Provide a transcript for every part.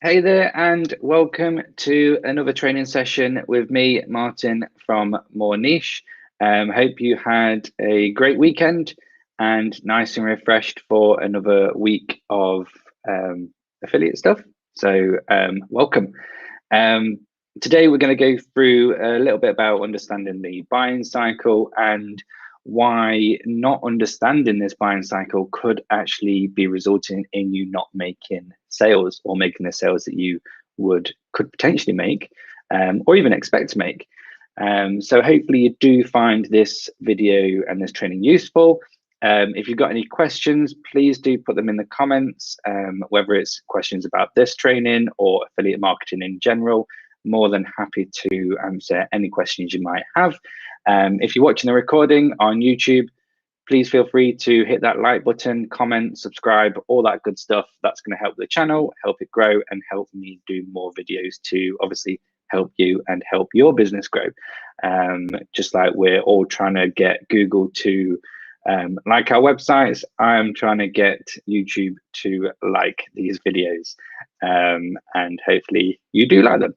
Hey there, and welcome to another training session with me, Martin from More Niche. Hope you had a great weekend and nice and refreshed for another week of affiliate stuff. So, welcome. Today, we're going to go through a little bit about understanding the buying cycle and why not understanding this buying cycle could actually be resulting in you not making sales or making the sales that you could potentially make or even expect to make. So hopefully you do find this video and this training useful. If you've got any questions, please do put them in the comments, whether it's questions about this training or affiliate marketing in general. More than happy to answer any questions you might have. If you're watching the recording on YouTube, please feel free to hit that like button, comment, subscribe, all that good stuff. That's going to help the channel, help it grow, and help me do more videos to obviously help you and help your business grow. Just like we're all trying to get Google to like our websites, I'm trying to get YouTube to like these videos, and hopefully you do like them.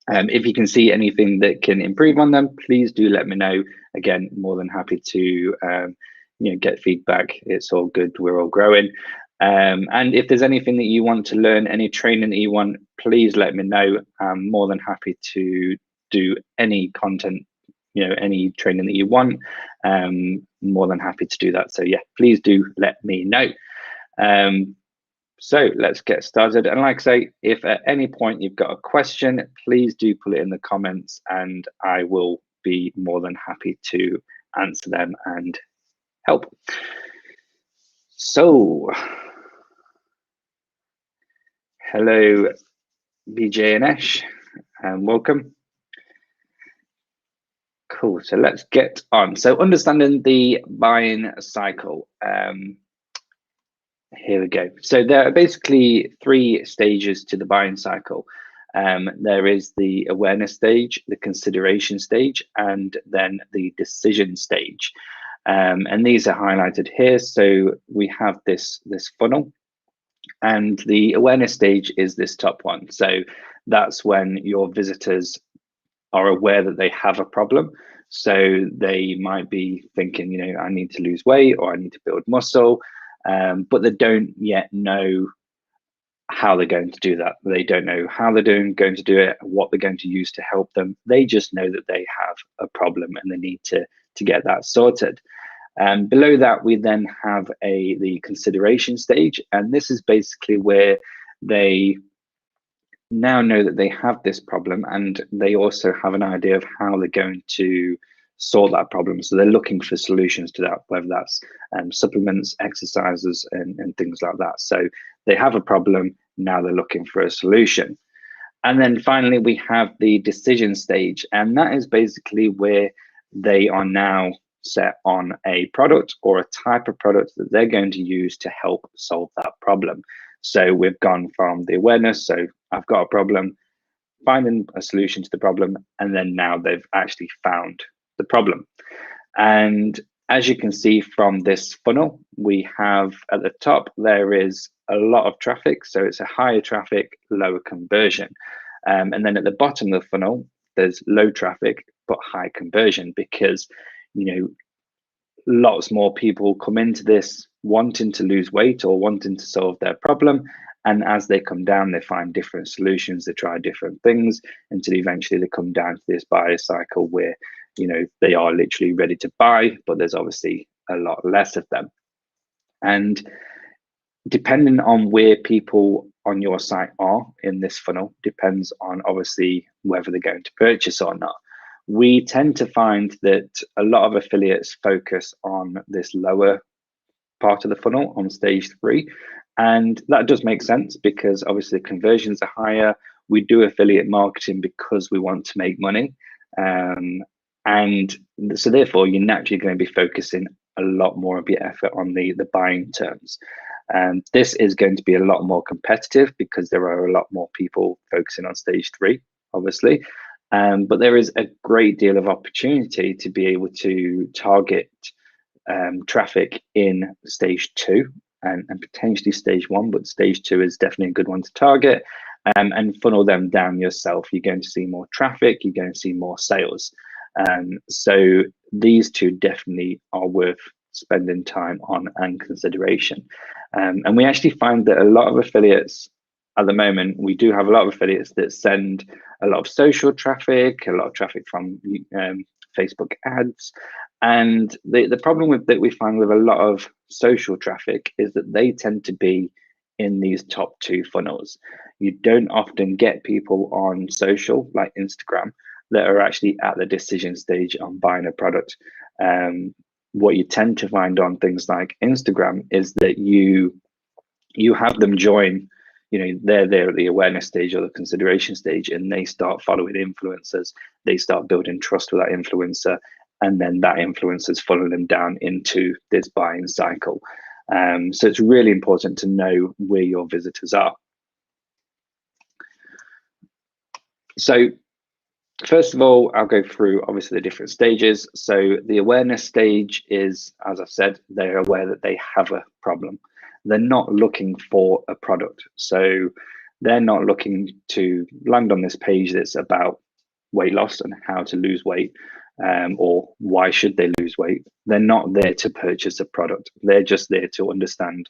If you can see anything that can improve on them, please do let me know. Again, more than happy to get feedback. It's all good. We're all growing. And if there's anything that you want to learn, any training that you want, please let me know. I'm more than happy to do any content, any training that you want. More than happy to do that. So yeah, please do let me know. So let's get started. And like I say, if at any point you've got a question, please do put it in the comments and I will be more than happy to answer them and help. So, hello, BJ and Ash, and welcome. Cool, so let's get on. So understanding the buying cycle. Here we go. So there are basically 3 stages to the buying cycle. There is the awareness stage, the consideration stage, and then the decision stage. And these are highlighted here. So we have this funnel, and the awareness stage is this top one. So that's when your visitors are aware that they have a problem. So they might be thinking, I need to lose weight or I need to build muscle. But they don't yet know how they're going to do that. They don't know how they're going to do it, what they're going to use to help them. They just know that they have a problem and they need to get that sorted. Below that, we then have the consideration stage, and this is basically where they now know that they have this problem and they also have an idea of how they're going to solve that problem. So they're looking for solutions to that, whether that's supplements, exercises, and things like that. So they have a problem, now they're looking for a solution. And then finally, we have the decision stage, and that is basically where they are now set on a product or a type of product that they're going to use to help solve that problem. So we've gone from the awareness, so I've got a problem, finding a solution to the problem, and then now they've actually found the problem. And as you can see from this funnel, we have at the top, there is a lot of traffic. So it's a higher traffic, lower conversion. And then at the bottom of the funnel, there's low traffic, but high conversion because, lots more people come into this wanting to lose weight or wanting to solve their problem. And as they come down, they find different solutions, they try different things until eventually they come down to this buyer cycle where, they are literally ready to buy, but there's obviously a lot less of them. And depending on where people on your site are in this funnel depends on obviously whether they're going to purchase or not. We tend to find that a lot of affiliates focus on this lower part of the funnel on stage 3. And that does make sense because obviously conversions are higher. We do affiliate marketing because we want to make money. And so therefore, you're naturally going to be focusing a lot more of your effort on the buying terms. This is going to be a lot more competitive because there are a lot more people focusing on stage 3, obviously. But there is a great deal of opportunity to be able to target traffic in stage 2 and potentially stage 1, but stage 2 is definitely a good one to target. and funnel them down yourself. You're going to see more traffic, you're going to see more sales. So these two definitely are worth spending time on and consideration. And we actually find that a lot of affiliates at the moment, we do have a lot of affiliates that send a lot of social traffic, a lot of traffic from Facebook ads. And the problem that we find with a lot of social traffic is that they tend to be in these top two funnels. You don't often get people on social like Instagram that are actually at the decision stage on buying a product. What you tend to find on things like Instagram is that you have them join, they're there at the awareness stage or the consideration stage, and they start following influencers. They start building trust with that influencer, and then that influencer's following them down into this buying cycle. So it's really important to know where your visitors are. So first of all, I'll go through obviously the different stages. So the awareness stage is, as I've said, they're aware that they have a problem. They're not looking for a product. So they're not looking to land on this page that's about weight loss and how to lose weight, or why should they lose weight. They're not there to purchase a product. They're just there to understand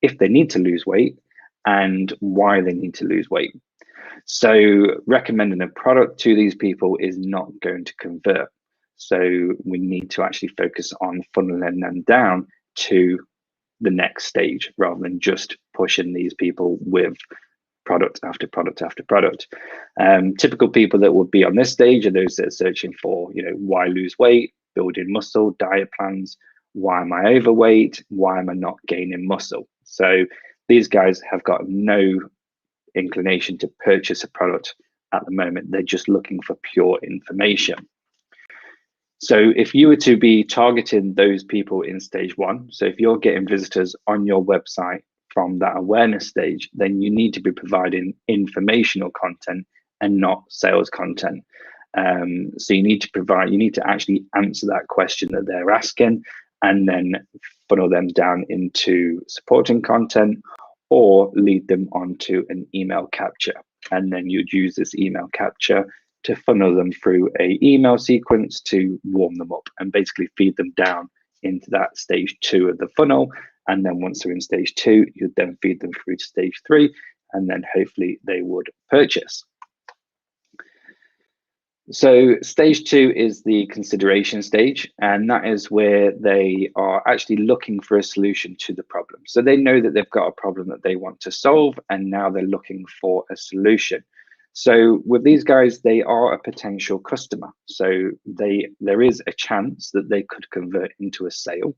if they need to lose weight and why they need to lose weight. So recommending a product to these people is not going to convert. So we need to actually focus on funneling them down to the next stage rather than just pushing these people with product after product after product. Typical people that would be on this stage are those that are searching for, why lose weight, building muscle, diet plans, why am I overweight, why am I not gaining muscle? So these guys have got no inclination to purchase a product at the moment. They're just looking for pure information. So if you were to be targeting those people in stage one, so if you're getting visitors on your website from that awareness stage, then you need to be providing informational content and not sales content. So you need to actually answer that question that they're asking, and then funnel them down into supporting content or lead them onto an email capture. And then you'd use this email capture to funnel them through a email sequence to warm them up and basically feed them down into that stage 2 of the funnel. And then once they're in stage 2, you'd then feed them through to stage 3, and then hopefully they would purchase. So stage 2 is the consideration stage, and that is where they are actually looking for a solution to the problem. So they know that they've got a problem that they want to solve, and now they're looking for a solution. So with these guys, they are a potential customer. So there is a chance that they could convert into a sale.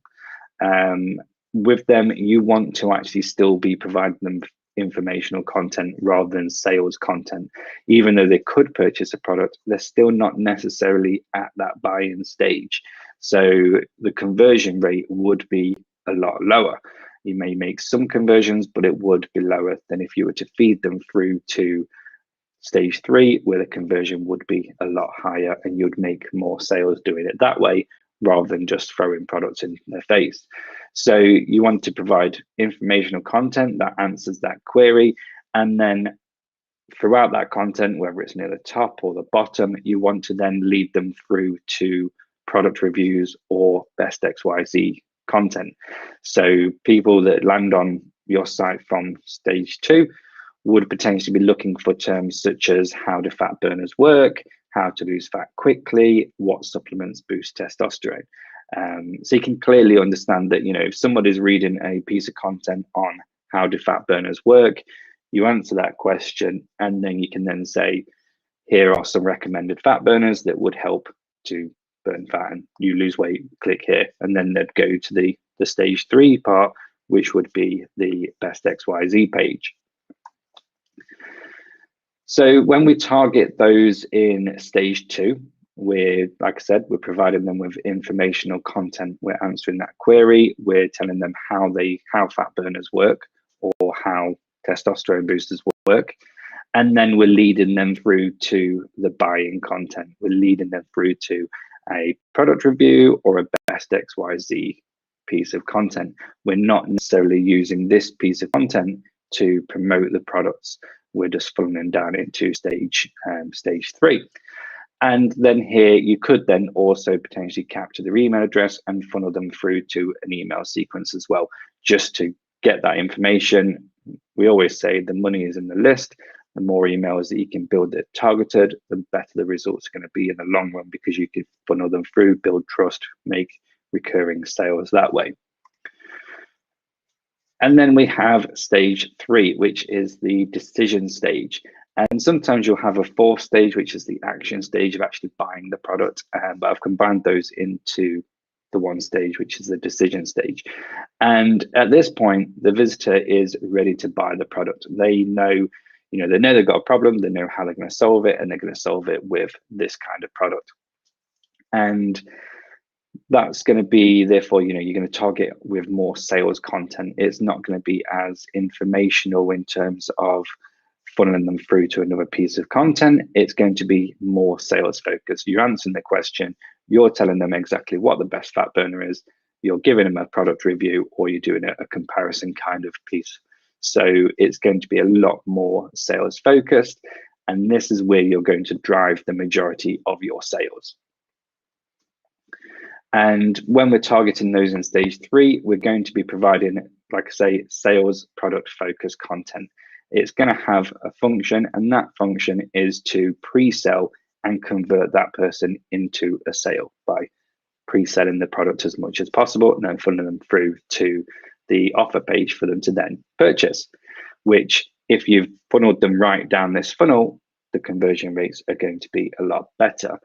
With them, you want to actually still be providing them informational content rather than sales content. Even though they could purchase a product, they're still not necessarily at that buy-in stage. So the conversion rate would be a lot lower. You may make some conversions, but it would be lower than if you were to feed them through to stage 3, where the conversion would be a lot higher and you'd make more sales doing it that way rather than just throwing products in their face. So you want to provide informational content that answers that query, and then throughout that content, whether it's near the top or the bottom, you want to then lead them through to product reviews or best XYZ content. So people that land on your site from stage 2 would potentially be looking for terms such as how do fat burners work, how to lose fat quickly, what supplements boost testosterone. So you can clearly understand that, if somebody's reading a piece of content on how do fat burners work, you answer that question, and then you can then say, here are some recommended fat burners that would help to burn fat and you lose weight, click here. And then they'd go to the stage 3 part, which would be the best XYZ page. So when we target those in stage 2, like I said, we're providing them with informational content. We're answering that query. We're telling them how fat burners work or how testosterone boosters work. And then we're leading them through to the buying content. We're leading them through to a product review or a best XYZ piece of content. We're not necessarily using this piece of content to promote the products. we're just funneling down into stage 3. And then here you could then also potentially capture their email address and funnel them through to an email sequence as well, just to get that information. We always say the money is in the list. The more emails that you can build that targeted, the better the results are going to be in the long run, because you can funnel them through, build trust, make recurring sales that way. And then we have stage 3, which is the decision stage. And sometimes you'll have a 4th stage, which is the action stage of actually buying the product. But I've combined those into the one stage, which is the decision stage. And at this point, the visitor is ready to buy the product. They know, they know they've got a problem, they know how they're going to solve it, and they're going to solve it with this kind of product. And that's going to be, therefore, you're going to target with more sales content. It's not going to be as informational in terms of funneling them through to another piece of content. It's going to be more sales focused. You're answering the question, you're telling them exactly what the best fat burner is, you're giving them a product review, or you're doing a comparison kind of piece. So it's going to be a lot more sales focused, and this is where you're going to drive the majority of your sales. And when we're targeting those in stage 3, we're going to be providing, like I say, sales product focused content. It's going to have a function, and that function is to pre-sell and convert that person into a sale by pre-selling the product as much as possible, and then funneling them through to the offer page for them to then purchase, which, if you've funneled them right down this funnel, the conversion rates are going to be a lot better.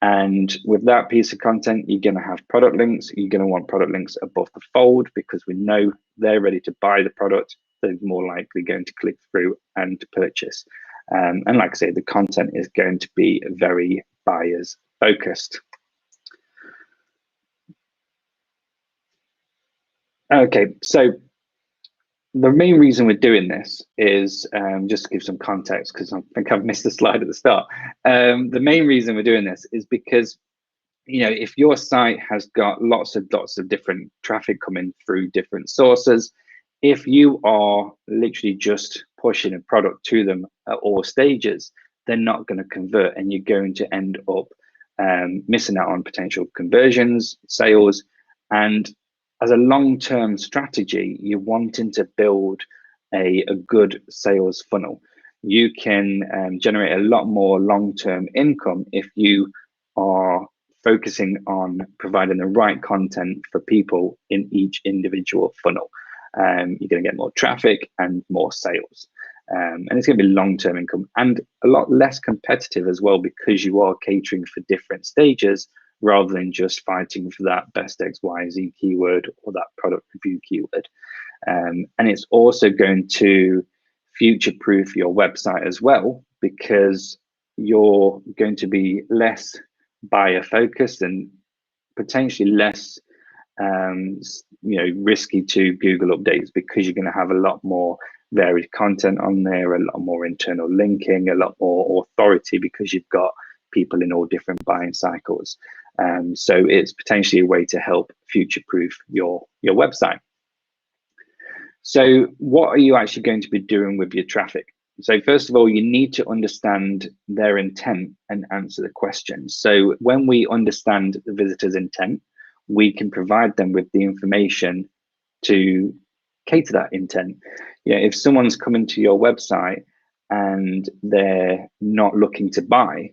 And with that piece of content, you're going to have product links. You're going to want product links above the fold, because we know they're ready to buy the product. They're more likely going to click through and to purchase. And like I say, the content is going to be very buyers focused. Okay, so the main reason we're doing this is, just to give some context, because I think I've missed a slide at the start. The main reason we're doing this is because, if your site has got lots of different traffic coming through different sources, if you are literally just pushing a product to them at all stages, they're not going to convert, and you're going to end up missing out on potential conversions, sales. And as a long-term strategy, you're wanting to build a good sales funnel. You can generate a lot more long-term income if you are focusing on providing the right content for people in each individual funnel. You're going to get more traffic and more sales. And it's going to be long-term income, and a lot less competitive as well, because you are catering for different stages rather than just fighting for that best XYZ keyword or that product review keyword. And it's also going to future-proof your website as well, because you're going to be less buyer focused and potentially less risky to Google updates, because you're going to have a lot more varied content on there, a lot more internal linking, a lot more authority, because you've got people in all different buying cycles. So it's potentially a way to help future-proof your website. So what are you actually going to be doing with your traffic? So first of all, you need to understand their intent and answer the questions. So when we understand the visitor's intent, we can provide them with the information to cater that intent. If someone's coming to your website and they're not looking to buy,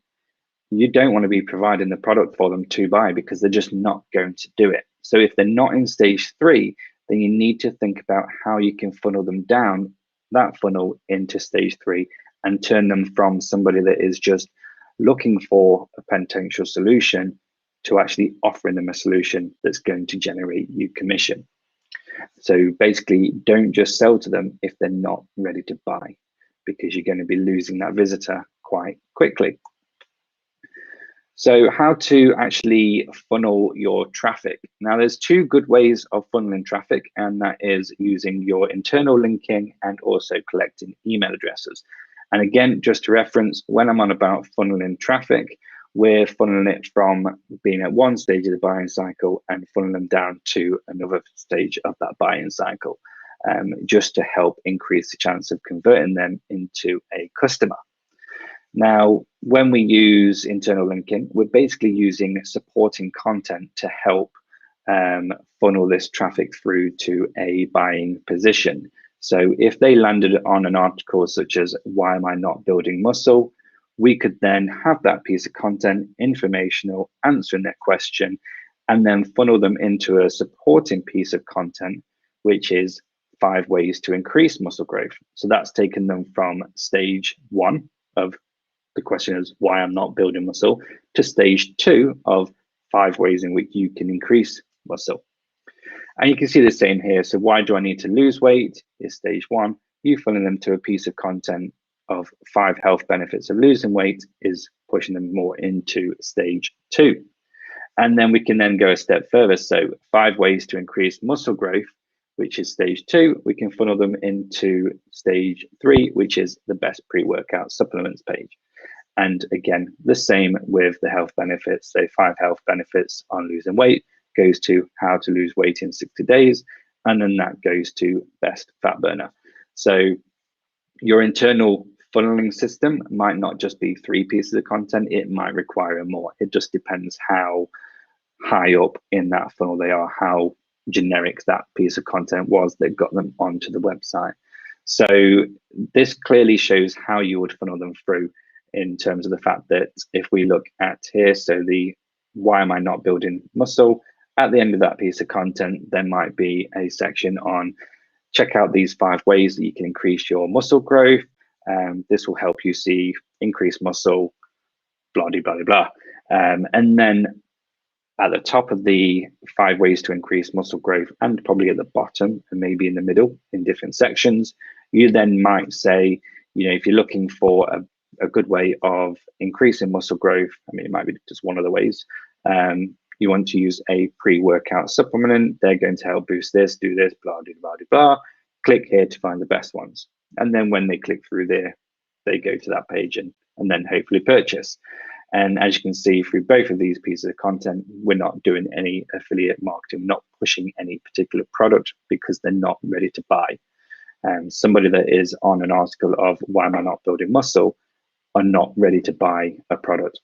you don't want to be providing the product for them to buy, because they're just not going to do it. So if they're not in stage 3, then you need to think about how you can funnel them down that funnel into stage 3 and turn them from somebody that is just looking for a potential solution to actually offering them a solution that's going to generate you commission. So basically, don't just sell to them if they're not ready to buy, because you're going to be losing that visitor quite quickly. So how to actually funnel your traffic. Now, there's 2 good ways of funneling traffic, and that is using your internal linking and also collecting email addresses. And again, just to reference, when I'm on about funneling traffic, we're funneling it from being at one stage of the buying cycle and funneling them down to another stage of that buying cycle. just to help increase the chance of converting them into a customer. Now, when we use internal linking, we're basically using supporting content to help funnel this traffic through to a buying position. So if they landed on an article such as "Why am I not building muscle?", we could then have that piece of content, informational, answering their question, and then funnel them into a supporting piece of content, which is 5 ways to increase muscle growth. So that's taken them from stage 1 of the question is "Why I'm not building muscle?" to stage 2 of 5 ways in which you can increase muscle. And you can see the same here. So "Why do I need to lose weight?" is stage 1. You funnel them to a piece of content of 5 health benefits of losing weight is pushing them more into stage 2. And then we can then go a step further. So 5 ways to increase muscle growth, which is stage 2. We can funnel them into stage 3, which is the best pre-workout supplements page. And again, the same with the health benefits. So 5 health benefits on losing weight goes to how to lose weight in 60 days. And then that goes to best fat burner. So your internal funneling system might not just be 3 pieces of content. It might require more. It just depends how high up in that funnel they are, how generic that piece of content was that got them onto the website. So this clearly shows how you would funnel them through, in terms of the fact that if we look at here, so the "Why am I not building muscle?", at the end of that piece of content, there might be a section on "Check out these 5 ways that you can increase your muscle growth. This will help you see increased muscle, blah, blah, blah, blah." And then at the top of the 5 ways to increase muscle growth, and probably at the bottom and maybe in the middle in different sections, you then might say, if you're looking for a good way of increasing muscle growth, I mean, it might be just one of the ways. You want to use a pre-workout supplement. They're going to help boost this, do this, blah, blah, blah, blah. Click here to find the best ones. And then when they click through there, they go to that page and then hopefully purchase. And as you can see through both of these pieces of content, we're not doing any affiliate marketing, not pushing any particular product because they're not ready to buy. Somebody that is on an article of "Why am I not building muscle?" are not ready to buy a product.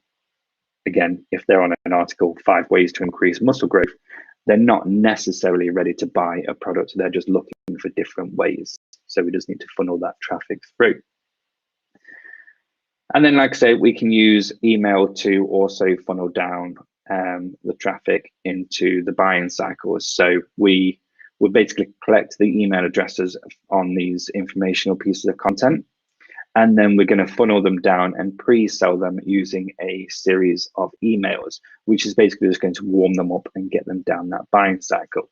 Again, if they're on an article, 5 ways to increase muscle growth, they're not necessarily ready to buy a product. They're just looking for different ways. So we just need to funnel that traffic through. And then, like I say, we can use email to also funnel down the traffic into the buying cycles. So we will basically collect the email addresses on these informational pieces of content, and then we're going to funnel them down and pre-sell them using a series of emails, which is basically just going to warm them up and get them down that buying cycle.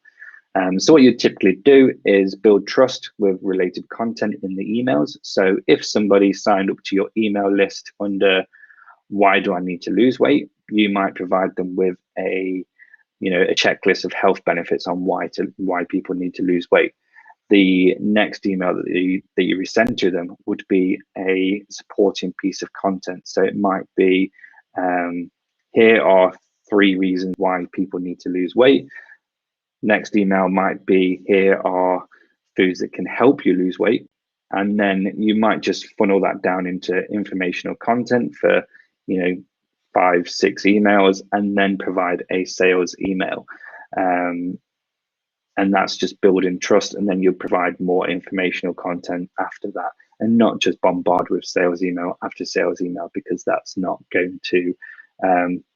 So what you typically do is build trust with related content in the emails. So if somebody signed up to your email list under "Why do I need to lose weight?", you might provide them with a checklist of health benefits on why people need to lose weight. The next email that you resend to them would be a supporting piece of content. So it might be, here are 3 reasons why people need to lose weight. Next email might be, here are foods that can help you lose weight. And then you might just funnel that down into informational content for 5, 6 emails, and then provide a sales email. And that's just building trust, and then you'll provide more informational content after that, and not just bombard with sales email after sales email, because that's not going to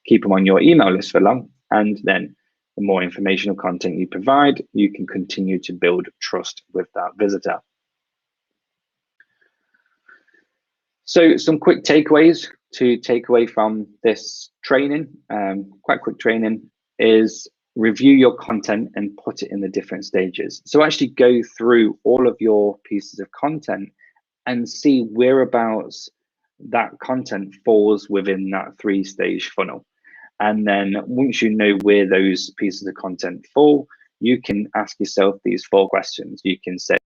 keep them on your email list for long. And then the more informational content you provide, you can continue to build trust with that visitor. So some quick takeaways to take away from this training, quite quick training, is review your content and put it in the different stages. So actually go through all of your pieces of content and see whereabouts that content falls within that 3-stage funnel. And then once you know where those pieces of content fall, you can ask yourself these 4 questions. You can say,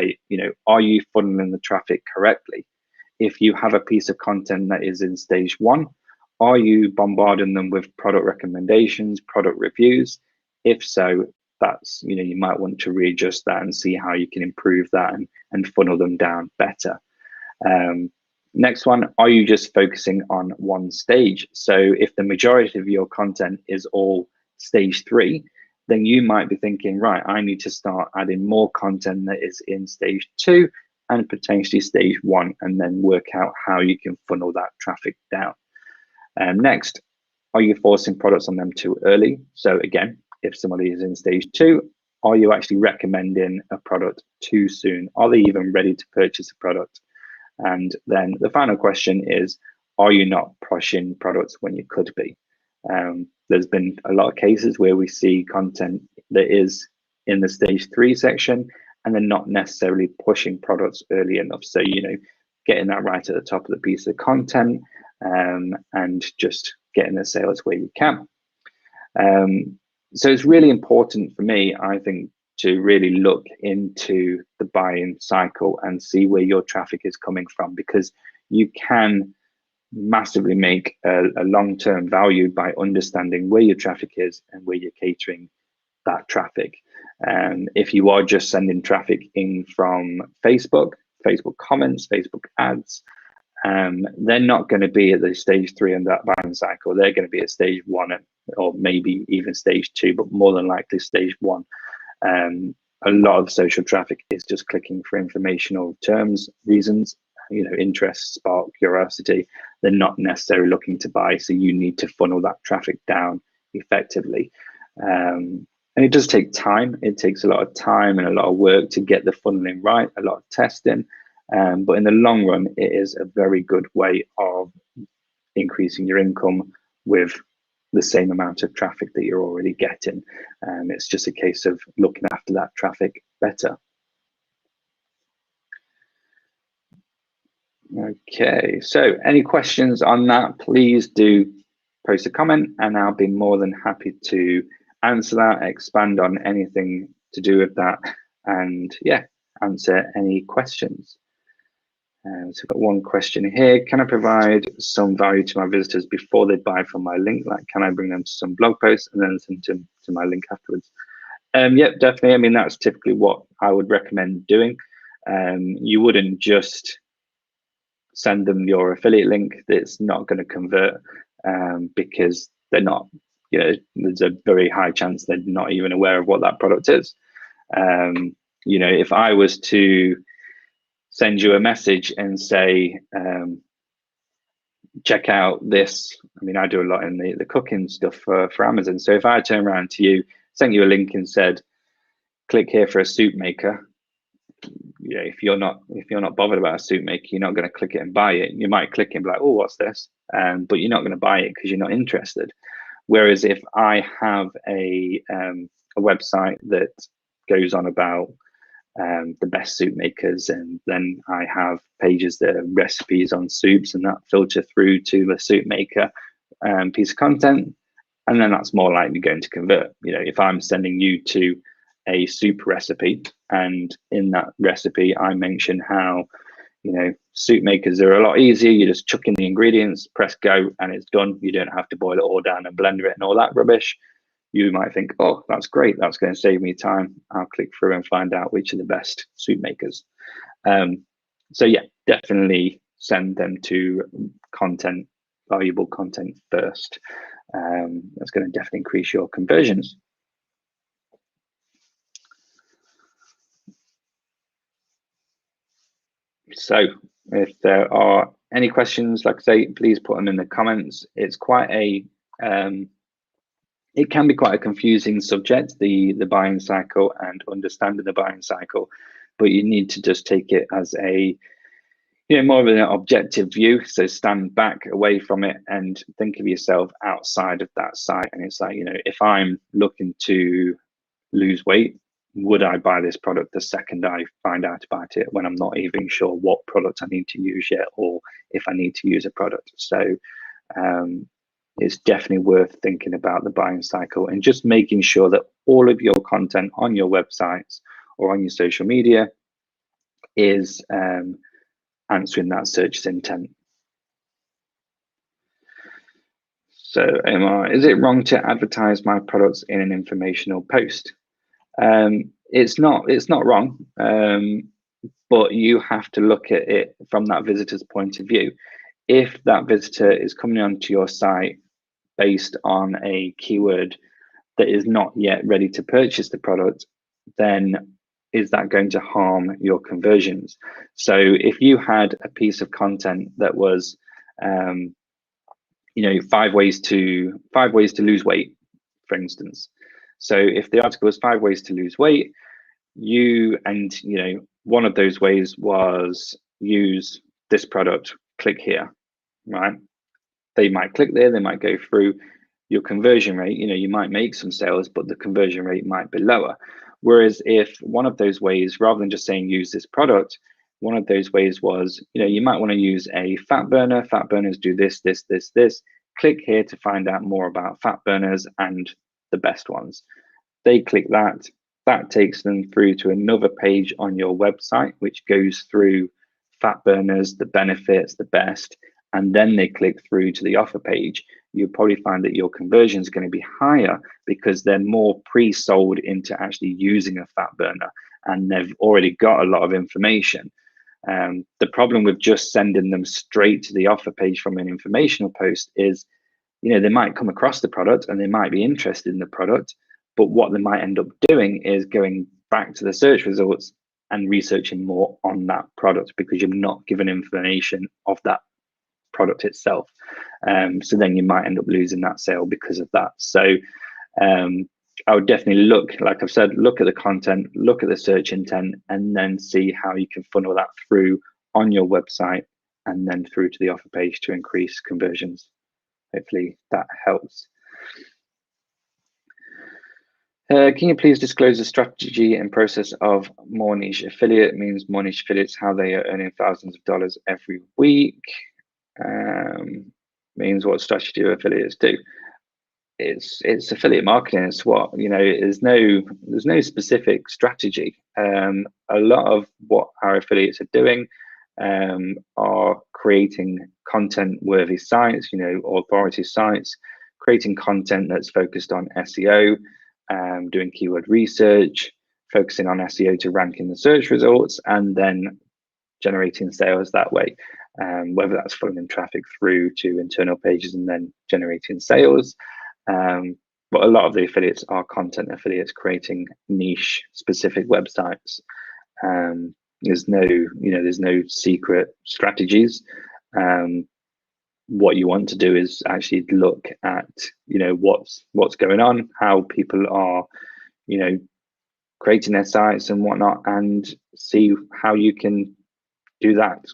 are you funneling the traffic correctly? If you have a piece of content that is in stage 1, are you bombarding them with product recommendations, product reviews? If so, that's, you might want to readjust that and see how you can improve that and funnel them down better. Next one, are you just focusing on one stage? So if the majority of your content is all stage 3, then you might be thinking, right, I need to start adding more content that is in stage 2 and potentially stage 1, and then work out how you can funnel that traffic down. Next, are you forcing products on them too early? So again, if somebody is in stage 2, are you actually recommending a product too soon? Are they even ready to purchase a product? And then the final question is, are you not pushing products when you could be? There's been a lot of cases where we see content that is in the stage 3 section and they're not necessarily pushing products early enough. So, getting that right at the top of the piece of content, and just getting the sales where you can. So it's really important for me, I think, to really look into the buying cycle and see where your traffic is coming from, because you can massively make a long-term value by understanding where your traffic is and where you're catering that traffic. If you are just sending traffic in from Facebook comments, Facebook ads, they're not going to be at the stage 3 in that buying cycle. They're going to be at stage 1 or maybe even stage 2, but more than likely stage 1. A lot of social traffic is just clicking for informational terms, reasons, interest, spark, curiosity. They're not necessarily looking to buy, so you need to funnel that traffic down effectively. And it does take time. It takes a lot of time and a lot of work to get the funneling right, a lot of testing. But in the long run, it is a very good way of increasing your income with the same amount of traffic that you're already getting. It's just a case of looking after that traffic better. Okay, so any questions on that, please do post a comment and I'll be more than happy to answer that, expand on anything to do with that, and answer any questions. So I've got one question here. Can I provide some value to my visitors before they buy from my link? Like, can I bring them to some blog posts and then send them to my link afterwards? Yep, definitely. I mean, that's typically what I would recommend doing. You wouldn't just send them your affiliate link that's not going to convert, because they're not, there's a very high chance they're not even aware of what that product is. If I was to send you a message and say, check out this. I mean, I do a lot in the cooking stuff for Amazon. So if I turn around to you, sent you a link and said, click here for a soup maker, if you're not bothered about a soup maker, you're not going to click it and buy it. You might click it and be like, oh, what's this? But you're not going to buy it because you're not interested. Whereas if I have a website that goes on about the best soup makers, and then I have pages that are recipes on soups, and that filter through to the soup maker piece of content, and then that's more likely going to convert. If I'm sending you to a soup recipe and in that recipe I mention how soup makers are a lot easier, you just chuck in the ingredients, press go, and it's done. You don't have to boil it all down and blender it and all that rubbish. You might think, oh, that's great, that's going to save me time. I'll click through and find out which are the best soup makers. So yeah, definitely send them to valuable content first. That's going to definitely increase your conversions. So if there are any questions, like I say, please put them in the comments. It's quite it can be quite a confusing subject, the buying cycle and understanding the buying cycle, but you need to just take it as a more of an objective view. So stand back away from it and think of yourself outside of that site. And it's like, if I'm looking to lose weight, would I buy this product the second I find out about it, when I'm not even sure what product I need to use yet, or if I need to use a product? So it's definitely worth thinking about the buying cycle and just making sure that all of your content on your websites or on your social media is answering that search's intent. So Omar, is it wrong to advertise my products in an informational post? It's not wrong, but you have to look at it from that visitor's point of view. If that visitor is coming onto your site based on a keyword that is not yet ready to purchase the product, then is that going to harm your conversions? So if you had a piece of content that was, five ways to lose weight, for instance. So if the article was 5 ways to lose weight, one of those ways was use this product, click here, right? They might click there, they might go through. Your conversion rate, you might make some sales, but the conversion rate might be lower. Whereas if one of those ways, rather than just saying use this product, one of those ways was, you might want to use a fat burner. Fat burners do this, this, this, this. Click here to find out more about fat burners and the best ones. They click that. That takes them through to another page on your website, which goes through fat burners, the benefits, the best, and then they click through to the offer page. You'll probably find that your conversion is going to be higher because they're more pre-sold into actually using a fat burner and they've already got a lot of information. The problem with just sending them straight to the offer page from an informational post is, they might come across the product and they might be interested in the product, but what they might end up doing is going back to the search results and researching more on that product because you're not given information of that product itself. So then you might end up losing that sale because of that. So I would definitely look, like I've said, look at the content, look at the search intent, and then see how you can funnel that through on your website and then through to the offer page to increase conversions. Hopefully that helps. Can you please disclose the strategy and process of More Niche Affiliate? Means More Niche Affiliates, how they are earning thousands of dollars every week. Means what strategy do affiliates do? It's affiliate marketing. It's what, there's no specific strategy. A lot of what our affiliates are doing are creating content worthy sites, authority sites, creating content that's focused on SEO, doing keyword research, focusing on SEO to rank in the search results, and then generating sales that way, whether that's funneling traffic through to internal pages and then generating sales. But a lot of the affiliates are content affiliates creating niche specific websites. There's no secret strategies. What you want to do is actually look at, what's going on, how people are, creating their sites and whatnot, and see how you can do that.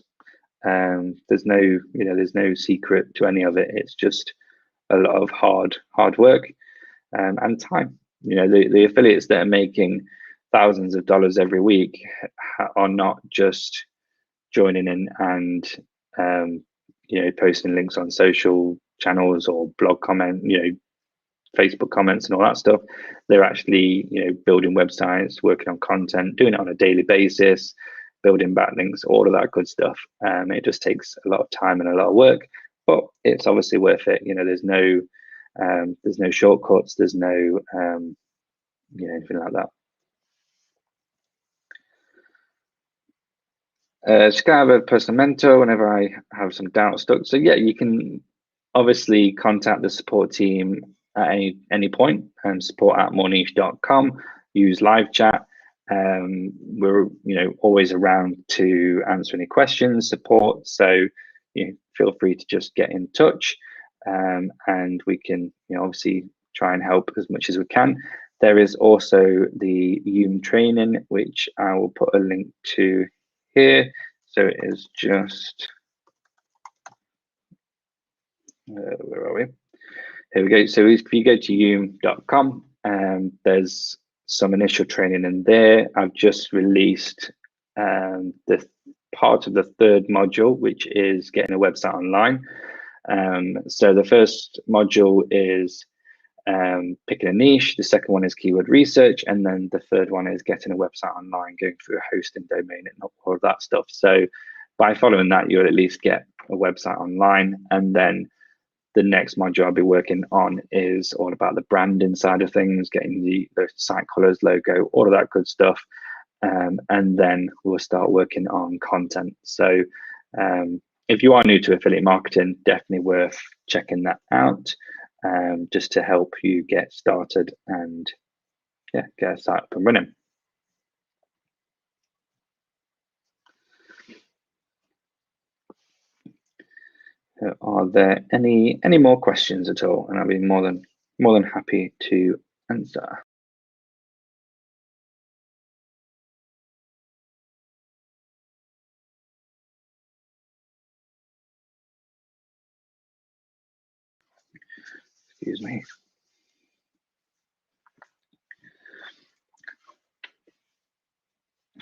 There's no secret to any of it. It's just a lot of hard work and time. The affiliates that are making thousands of dollars every week are not just joining in and posting links on social channels or blog comment, Facebook comments and all that stuff. They're actually building websites, working on content, doing it on a daily basis, building backlinks, all of that good stuff. It just takes a lot of time and a lot of work, but it's obviously worth it. There's no shortcuts, there's no anything like that. Just gonna have a personal mentor whenever I have some doubt stuck. So yeah, you can obviously contact the support team at any point, support@moreniche.com. Use live chat. We're always around to answer any questions, support. So feel free to just get in touch, and we can obviously try and help as much as we can. There is also the UM training, which I will put a link to here. So it is just where are we? Here we go. So if you go to um.com, there's some initial training in there. I've just released the part of the third module, which is getting a website online. So the first module is picking a niche. The second one is keyword research, and then the third one is getting a website online, going through a hosting domain and all of that stuff. So by following that, you'll at least get a website online, and then the next module I'll be working on is all about the branding side of things, getting the site colors, logo, all of that good stuff. And then we'll start working on content. So if you are new to affiliate marketing, definitely worth checking that out, just to help you get started and get a site up and running. Are there any more questions at all? And I'll be more than happy to answer. Excuse me.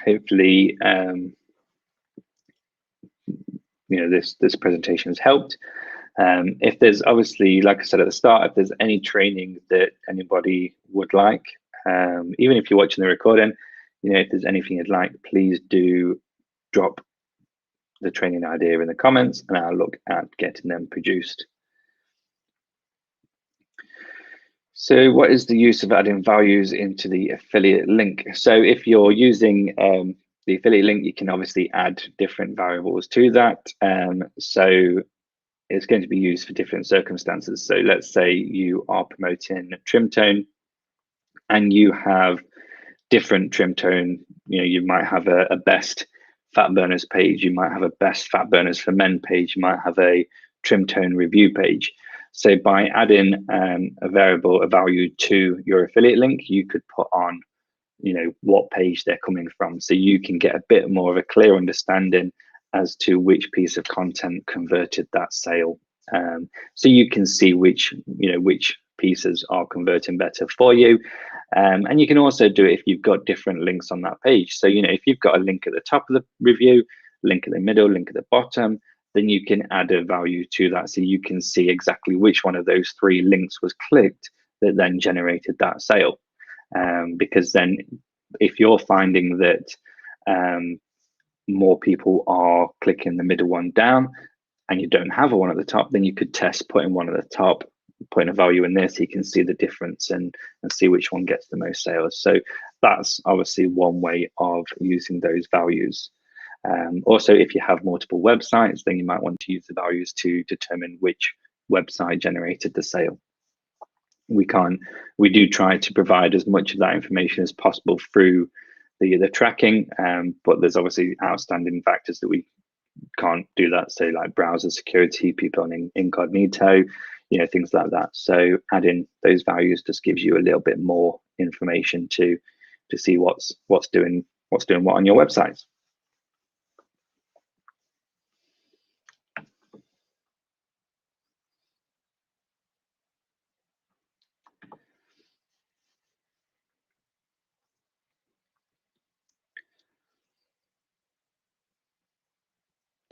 Hopefully, this presentation has helped. If there's obviously, like I said at the start, if there's any training that anybody would like, even if you're watching the recording, if there's anything you'd like, please do drop the training idea in the comments, and I'll look at getting them produced. So what is the use of adding values into the affiliate link? So if you're using the affiliate link, you can obviously add different variables to that. So it's going to be used for different circumstances. So let's say you are promoting trim tone and you have different trim tone. You might have a best fat burners page, you might have a best fat burners for men page, you might have a trim tone review page. So by adding a value to your affiliate link, you could put on what page they're coming from, so you can get a bit more of a clear understanding as to which piece of content converted that sale. So you can see which pieces are converting better for you. And you can also do it if you've got different links on that page. So if you've got a link at the top of the review, link at the middle, link at the bottom, then you can add a value to that, so you can see exactly which one of those 3 links was clicked that then generated that sale. Because then if you're finding that more people are clicking the middle one down and you don't have a one at the top, then you could test putting one at the top, putting a value in there, so you can see the difference and see which one gets the most sales. So that's obviously one way of using those values. Also, if you have multiple websites, then you might want to use the values to determine which website generated the sale. We do try to provide as much of that information as possible through the tracking, but there's obviously outstanding factors that we can't do that. So like browser security, people on incognito, things like that. So adding those values just gives you a little bit more information to see what's doing what on your websites.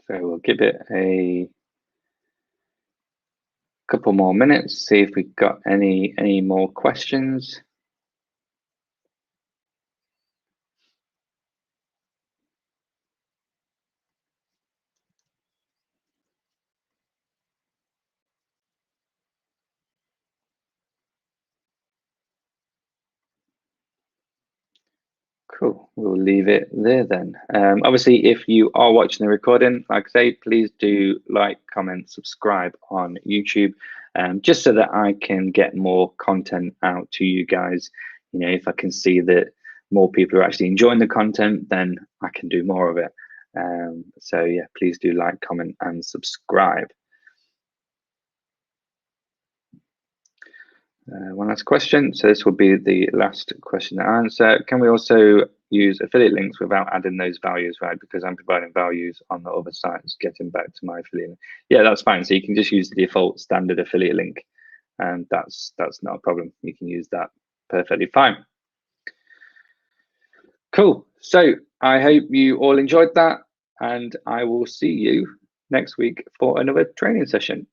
So we'll give it a couple more minutes, see if we've got any more questions. Cool, we'll leave it there then. Obviously, if you are watching the recording, like I say, please do like, comment, subscribe on YouTube, just so that I can get more content out to you guys. If I can see that more people are actually enjoying the content, then I can do more of it. So yeah, please do like, comment, and subscribe. One last question. So this will be the last question to answer. Can we also use affiliate links without adding those values, right? Because I'm providing values on the other sites, getting back to my affiliate link. Yeah, that's fine. So you can just use the default standard affiliate link, and that's not a problem. You can use that perfectly fine. Cool. So I hope you all enjoyed that, and I will see you next week for another training session.